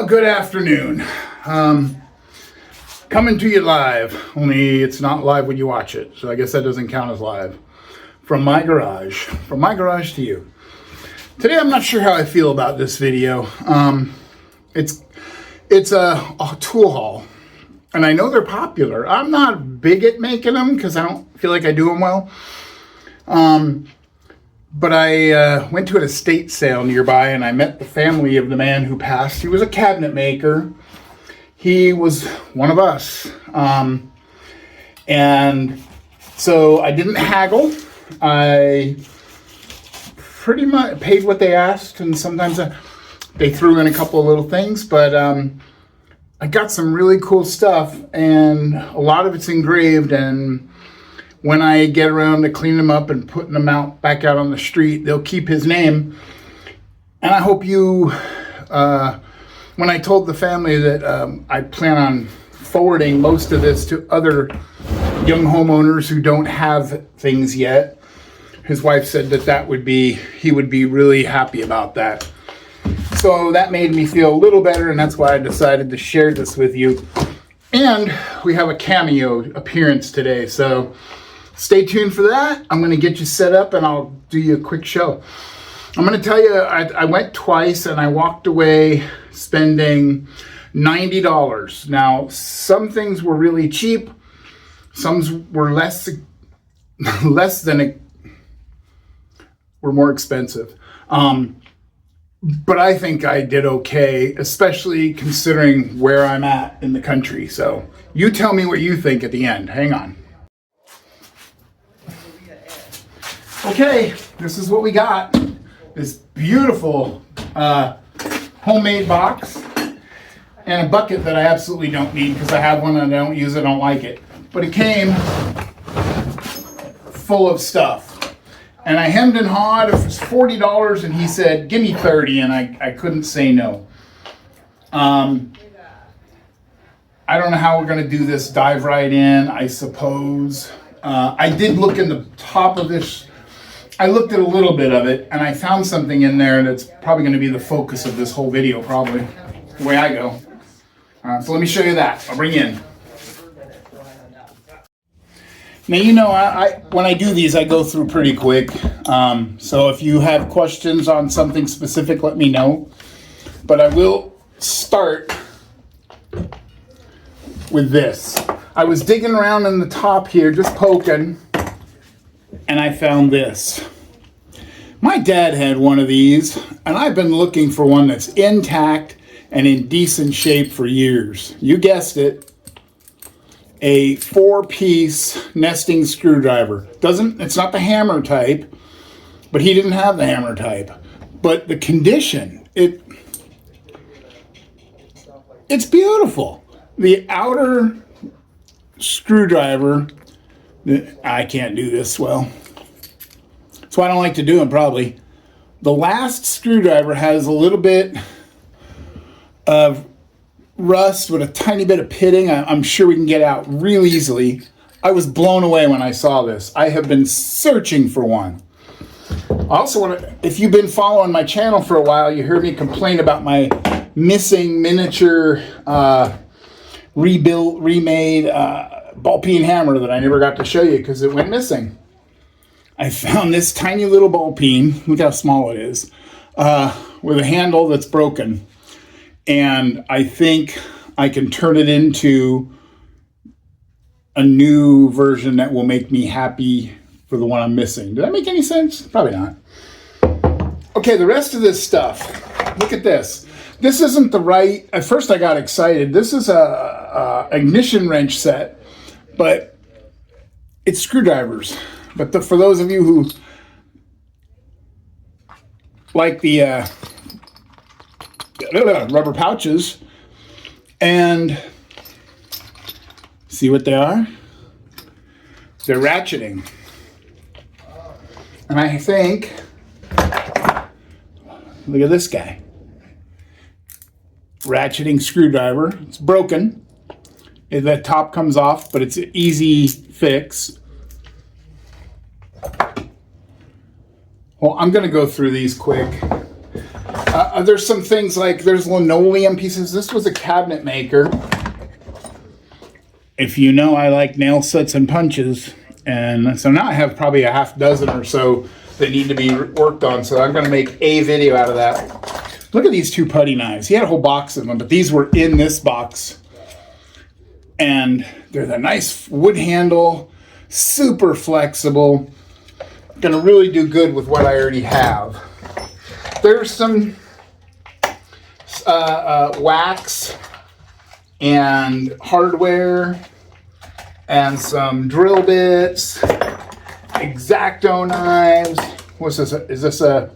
Good afternoon. Coming to you live, only it's not live when you watch it, so I guess that doesn't count as live. From my garage to you. Today I'm not sure how I feel about this video. It's a tool haul, and I know they're popular. I'm not big at making them because I don't feel like I do them well. But I went to an estate sale nearby, and I met the family of the man who passed. He was a cabinet maker. He was one of us. And so I didn't haggle. I pretty much paid what they asked, and sometimes they threw in a couple of little things. But I got some really cool stuff, and a lot of it's engraved, and when I get around to cleaning them up and putting them back out on the street, they'll keep his name. And I hope you, when I told the family that I plan on forwarding most of this to other young homeowners who don't have things yet, his wife said that he would be really happy about that. So that made me feel a little better, and that's why I decided to share this with you. And we have a cameo appearance today, so stay tuned for that. I'm going to get you set up and I'll do you a quick show. I'm going to tell you, I went twice and I walked away spending $90. Now, some things were really cheap. Some were were more expensive. But I think I did okay, especially considering where I'm at in the country. So you tell me what you think at the end. Hang on. Okay, this is what we got. This beautiful homemade box and a bucket that I absolutely don't need because I have one and I don't use it, I don't like it. But it came full of stuff. And I hemmed and hawed. It was $40 and he said, give me 30, and I couldn't say no. I don't know how we're going to do this. Dive right in, I suppose. I did look in the top of this. I looked at a little bit of it, and I found something in there that's probably going to be the focus of this whole video, probably, the way I go. So let me show you that. I'll bring you in. Now, you know, when I do these, I go through pretty quick. So if you have questions on something specific, let me know. But I will start with this. I was digging around in the top here, just poking, and I found this. My dad had one of these, and I've been looking for one that's intact and in decent shape for years. You guessed it, a 4-piece nesting screwdriver. It's not the hammer type, but he didn't have the hammer type. But the condition, it's beautiful. The outer screwdriver, I can't do this well. That's why I don't like to do them, probably. The last screwdriver has a little bit of rust with a tiny bit of pitting. I'm sure we can get out real easily. I was blown away when I saw this. I have been searching for one. I also want to, if you've been following my channel for a while, you heard me complain about my missing miniature remade ball peen hammer that I never got to show you because it went missing. I found this tiny little ball peen, look how small it is, with a handle that's broken. And I think I can turn it into a new version that will make me happy for the one I'm missing. Did that make any sense? Probably not. Okay, the rest of this stuff, look at this. This isn't the right, at first I got excited. This is a ignition wrench set, but it's screwdrivers. But for those of you who like the rubber pouches, and see what they are? They're ratcheting. And I think, look at this guy. Ratcheting screwdriver. It's broken. The top comes off, but it's an easy fix. Well, I'm going to go through these quick. There's some things like there's linoleum pieces. This was a cabinet maker. If you know, I like nail sets and punches. And so now I have probably a half dozen or so that need to be worked on. So I'm going to make a video out of that. Look at these 2 putty knives. He had a whole box of them, but these were in this box. And they're the nice wood handle, super flexible. Going to really do good with what I already have. There's some wax and hardware and some drill bits, X-Acto knives. What's this? Is this a?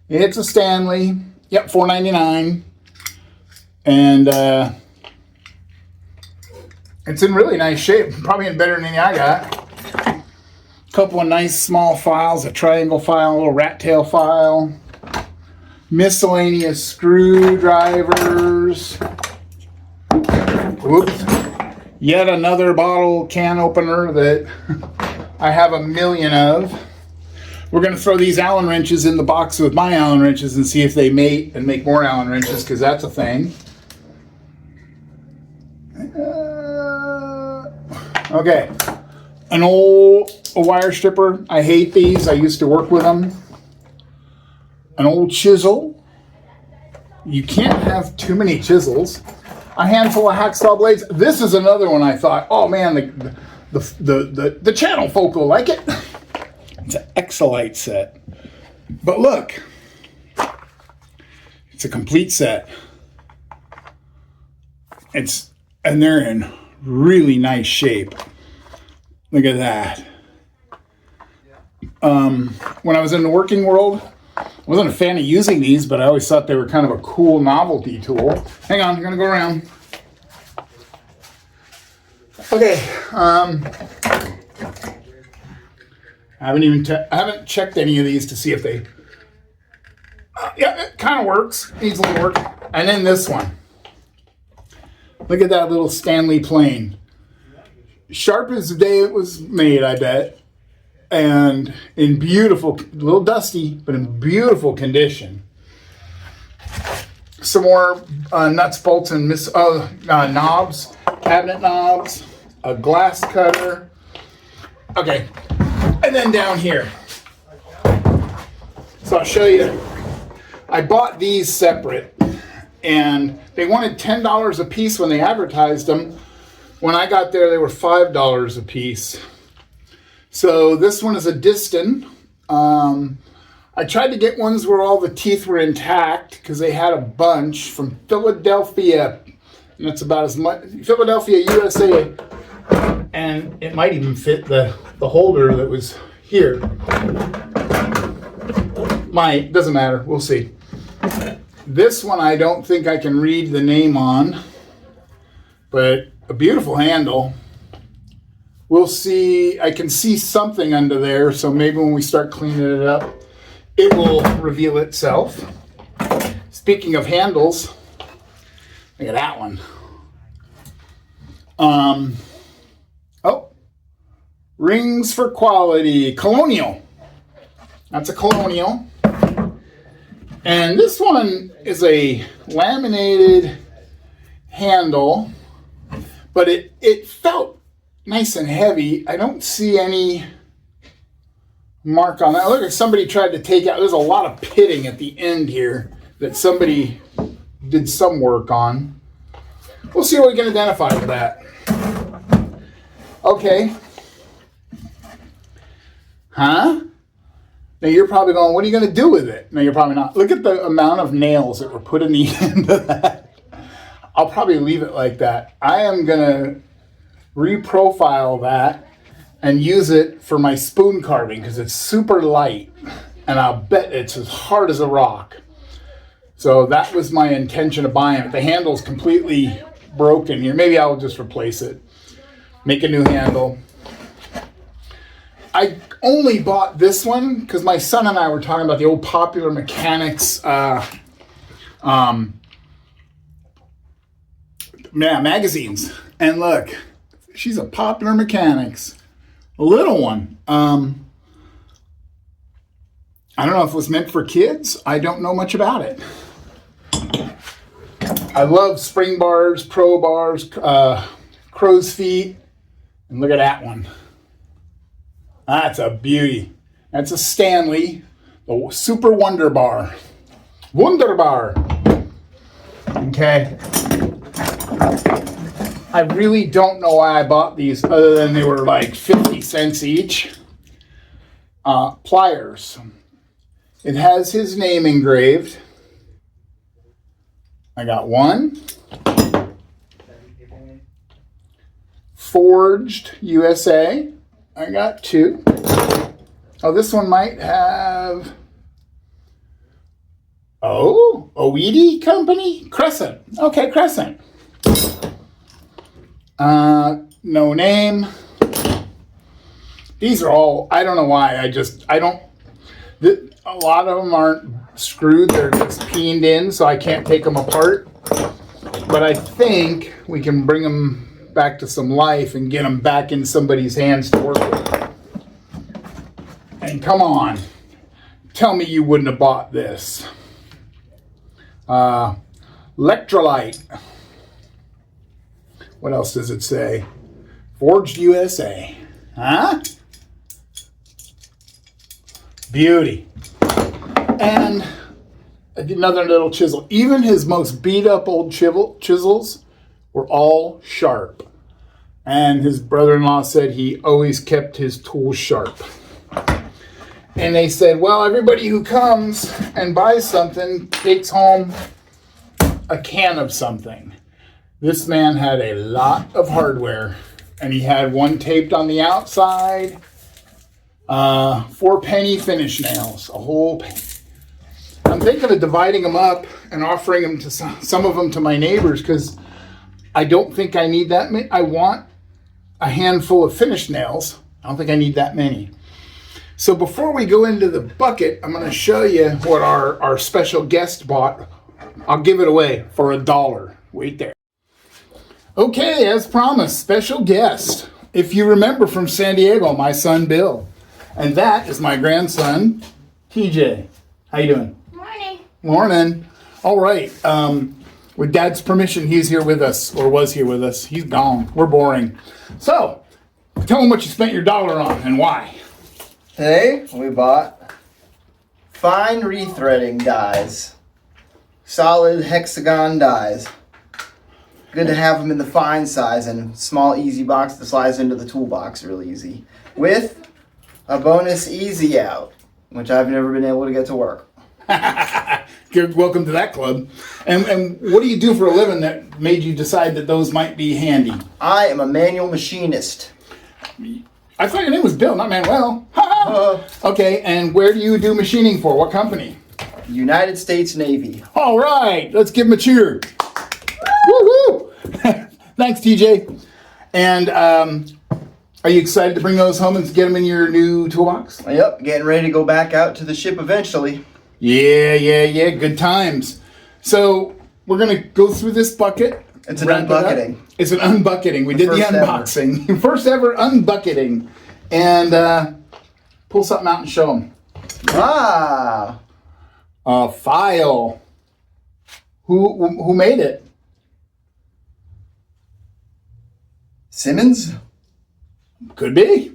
It's a Stanley. Yep, $4.99, and it's in really nice shape. Probably in better than any I got. A couple of nice small files, a triangle file, a little rat tail file, miscellaneous screwdrivers. Whoops. Yet another bottle can opener that I have a million of. We're going to throw these Allen wrenches in the box with my Allen wrenches and see if they mate and make more Allen wrenches, because that's a thing. Okay. An old wire stripper. I hate these. I used to work with them. An old chisel. You can't have too many chisels. A handful of hacksaw blades. This is another one I thought, oh man, the channel folk will like it. It's an Exolite set. But look, it's a complete set. And they're in really nice shape. Look at that. When I was in the working world, I wasn't a fan of using these, but I always thought they were kind of a cool novelty tool. Hang on, I'm gonna go around. Okay, I haven't checked any of these to see if they. Yeah, it kind of works. Needs a little work. And then this one. Look at that little Stanley plane. Sharp as the day it was made, I bet. And in beautiful, a little dusty, but in beautiful condition. Some more nuts, bolts, and knobs, cabinet knobs, a glass cutter. Okay, and then down here. So I'll show you. I bought these separate, and they wanted $10 a piece when they advertised them. When I got there, they were $5 a piece. So this one is a Diston. I tried to get ones where all the teeth were intact because they had a bunch from Philadelphia. And that's about as much. Philadelphia, USA. And it might even fit the holder that was here. Doesn't matter. We'll see. This one I don't think I can read the name on. But a beautiful handle. We'll see. I can see something under there, so maybe when we start cleaning it up, it will reveal itself. Speaking of handles, look at that one. Rings for quality. Colonial. That's a Colonial. And this one is a laminated handle, but it felt nice and heavy. I don't see any mark on that. Look, if somebody tried to take out, there's a lot of pitting at the end here that somebody did some work on. We'll see what we can identify with that. Okay. Huh? Now you're probably going, what are you going to do with it? No, you're probably not. Look at the amount of nails that were put in the end of that. I'll probably leave it like that. I am going to reprofile that and use it for my spoon carving because it's super light and I'll bet it's as hard as a rock. So that was my intention of buying it. The handle's completely broken here. Maybe I'll just replace it, make a new handle. I only bought this one because my son and I were talking about the old Popular Mechanics magazines. And look, she's a Popular Mechanics, a little one. I I don't know if it was meant for kids. I don't know much about it. I love spring bars, pro bars, crow's feet. And look at that one. That's a beauty. That's a Stanley, the Super Wonder Bar. Wonder Bar. Okay. I really don't know why I bought these other than they were like 50 cents each. Pliers. It has his name engraved. I got one. Forged USA. I got two. Oh, this one might have... Oh, Oedi Company? Crescent. Okay, Crescent. No name. These are all, I don't know why, a lot of them aren't screwed, they're just peened in, so I can't take them apart. But I think we can bring them back to some life and get them back in somebody's hands to work with. And come on, tell me you wouldn't have bought this. Electrolyte. What else does it say? Forged USA. Huh? Beauty. And another little chisel. Even his most beat up old chisels were all sharp. And his brother-in-law said he always kept his tools sharp. And they said, well, everybody who comes and buys something takes home a can of something. This man had a lot of hardware, and he had one taped on the outside, 4-penny finish nails, a whole penny. I'm thinking of dividing them up and offering them to some of them to my neighbors, because I don't think I need that many. I want a handful of finish nails. I don't think I need that many. So before we go into the bucket, I'm going to show you what our special guest bought. I'll give it away for $1. Wait there. Okay, as promised, special guest. If you remember from San Diego, my son Bill. And that is my grandson, TJ. How you doing? Morning. Morning. All right. With Dad's permission, he's here with us, or was here with us. He's gone. We're boring. So, tell him what you spent your dollar on and why. Today, we bought fine rethreading dies. Solid hexagon dies. Good to have them in the fine size and small easy box that slides into the toolbox real easy. With a bonus easy out, which I've never been able to get to work. Good, welcome to that club. And what do you do for a living that made you decide that those might be handy? I am a manual machinist. I thought your name was Bill, not Manuel. Okay, and where do you do machining for? What company? United States Navy. All right, let's give him a cheer. Woo-hoo! Thanks, TJ. And are you excited to bring those home and get them in your new toolbox? Yep, getting ready to go back out to the ship eventually. Yeah, good times. So we're going to go through this bucket. It's an unbucketing. It's an unbucketing. We did the unboxing. First ever unbucketing. And pull something out and show them. Ah! A file. Who made it? Simmons? Could be.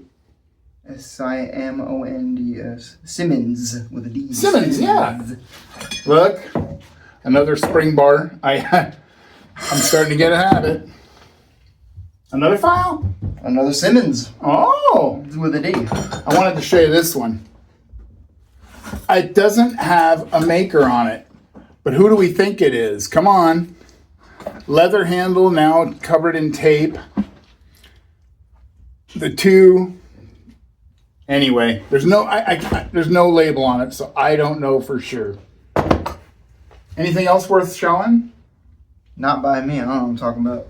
Simonds. Simmons with a D. Simmons, yeah. Look, another spring bar. I'm starting to get a habit. Another file? Another Simmons. Oh. With a D. I wanted to show you this one. It doesn't have a maker on it, but who do we think it is? Come on. Leather handle, now covered in tape. The two. Anyway, there's no there's no label on it, so I don't know for sure. Anything else worth showing? Not by me. I don't know what I'm talking about.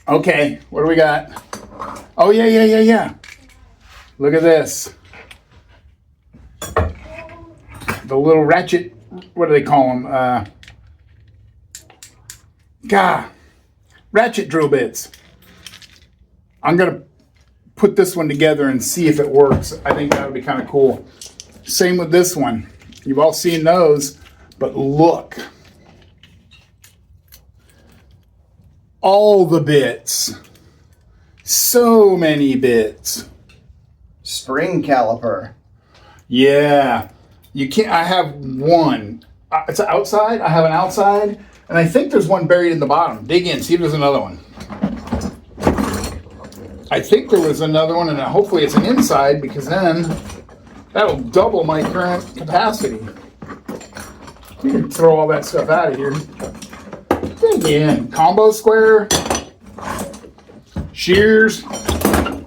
Okay, what do we got? Oh, yeah. Look at this. The little ratchet, what do they call them? Ratchet drill bits. I'm going to put this one together and see if it works. I think that would be kind of cool. Same with this one. You've all seen those, but look. All the bits. So many bits. Spring caliper. Yeah. You can't, I have one. It's outside. I have an outside. And I think there's one buried in the bottom. Dig in, see if there's another one. I think there was another one, and hopefully it's an inside, because then that'll double my current capacity. You can throw all that stuff out of here. Dig in. Combo square. Shears. One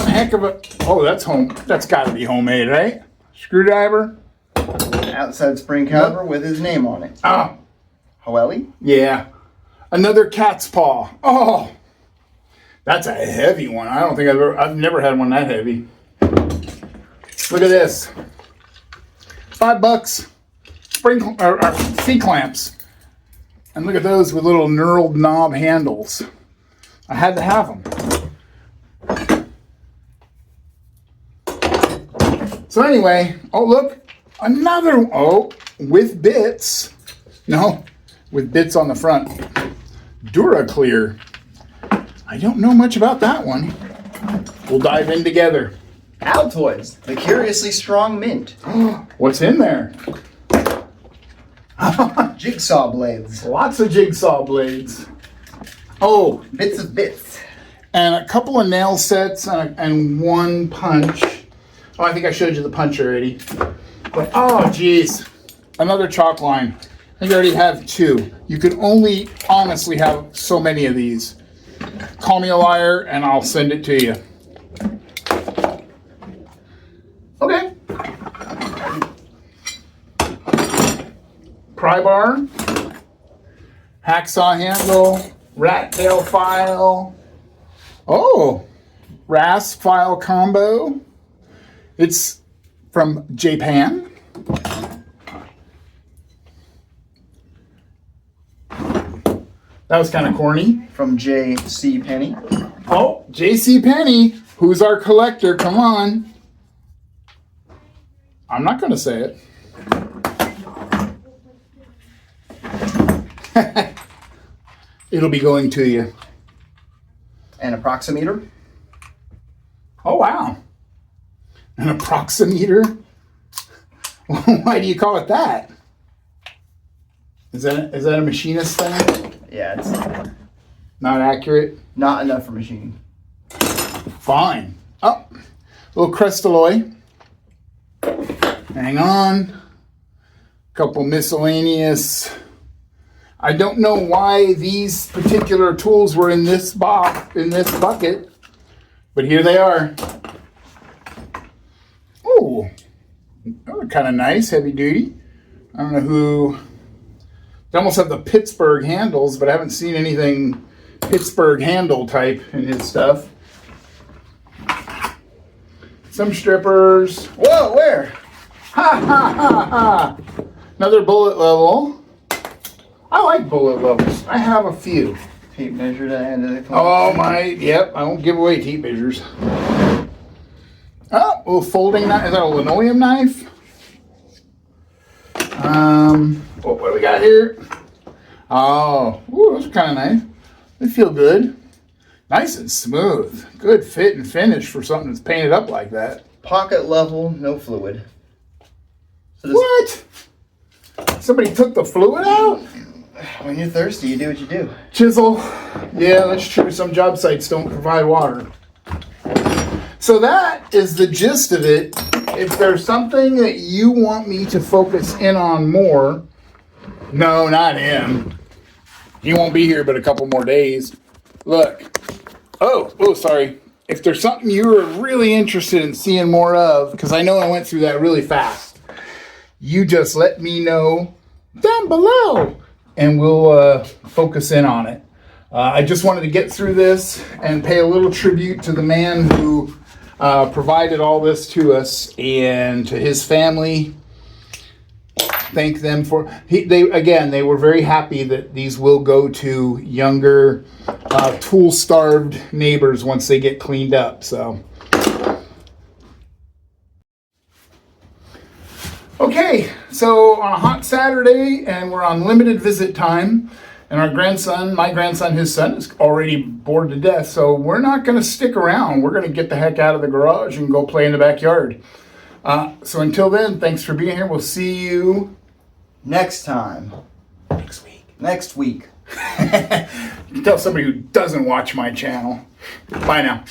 heck of a... Oh, that's home. That's got to be homemade, right? Screwdriver. Outside spring caliper with his name on it. Oh. Hoeli? Yeah. Another cat's paw. Oh. That's a heavy one. I don't think I've never had one that heavy. Look at this. $5. Spring or C-clamps. And look at those with little knurled knob handles. I had to have them. So anyway, oh look, another, oh, with bits. No, with bits on the front. DuraClear. I don't know much about that one. We'll dive in together. Altoids, the curiously strong mint. What's in there? Jigsaw blades. Lots of jigsaw blades. Oh, Bits of bits. and a couple of nail sets and one punch. Oh, I think I showed you the punch already. But, oh, geez. Another chalk line. I think I already have two. You can only honestly have so many of these. Call me a liar and I'll send it to you. Okay. Pry bar. Hacksaw handle. Rat tail file. Oh. Rasp file combo. It's from Japan. That was kind of corny. From J.C. Penney. Oh, J.C. Penney. Who's our collector? Come on. I'm not going to say it. It'll be going to you. An approximeter. Oh, wow. An approximeter? Why do you call it that? Is that a machinist thing? Yeah, it's Not accurate? not enough for machine. Fine. Oh, little Crestalloy. Hang on. Couple miscellaneous. I don't know why these particular tools were in this box, in this bucket, but here they are. Oh, they're kind of nice, heavy duty. I don't know who. They almost have the Pittsburgh handles, but I haven't seen anything Pittsburgh handle type in his stuff. Some strippers. Whoa, where? Ha ha ha ha! Another bullet level. I like bullet levels. I have a few. Tape measure to end of the Oh my, yep, I won't give away tape measures. Oh, a little folding knife. Is that a linoleum knife? What do we got here? Oh, ooh, those are kind of nice. They feel good. Nice and smooth. Good fit and finish for something that's painted up like that. Pocket level, no fluid. So this, What? Somebody took the fluid out? when you're thirsty, you do what you do. Chisel. Yeah, that's true. Some job sites don't provide water. So that is the gist of it. If there's something that you want me to focus in on more, no, not him. He won't be here but a couple more days. Look. Oh, sorry. If there's something you are really interested in seeing more of, because I know I went through that really fast, you just let me know down below and we'll focus in on it. I just wanted to get through this and pay a little tribute to the man who provided all this to us and to his family. Thank them for they were very happy that these will go to younger tool-starved neighbors once they get cleaned up. So, okay, so on a hot Saturday, and we're on limited visit time, and our grandson, my grandson, his son, is already bored to death, so we're not going to stick around. We're going to get the heck out of the garage and go play in the backyard. So until then, thanks for being here. We'll see you next time. next week. Next week. You can tell somebody who doesn't watch my channel. Bye now.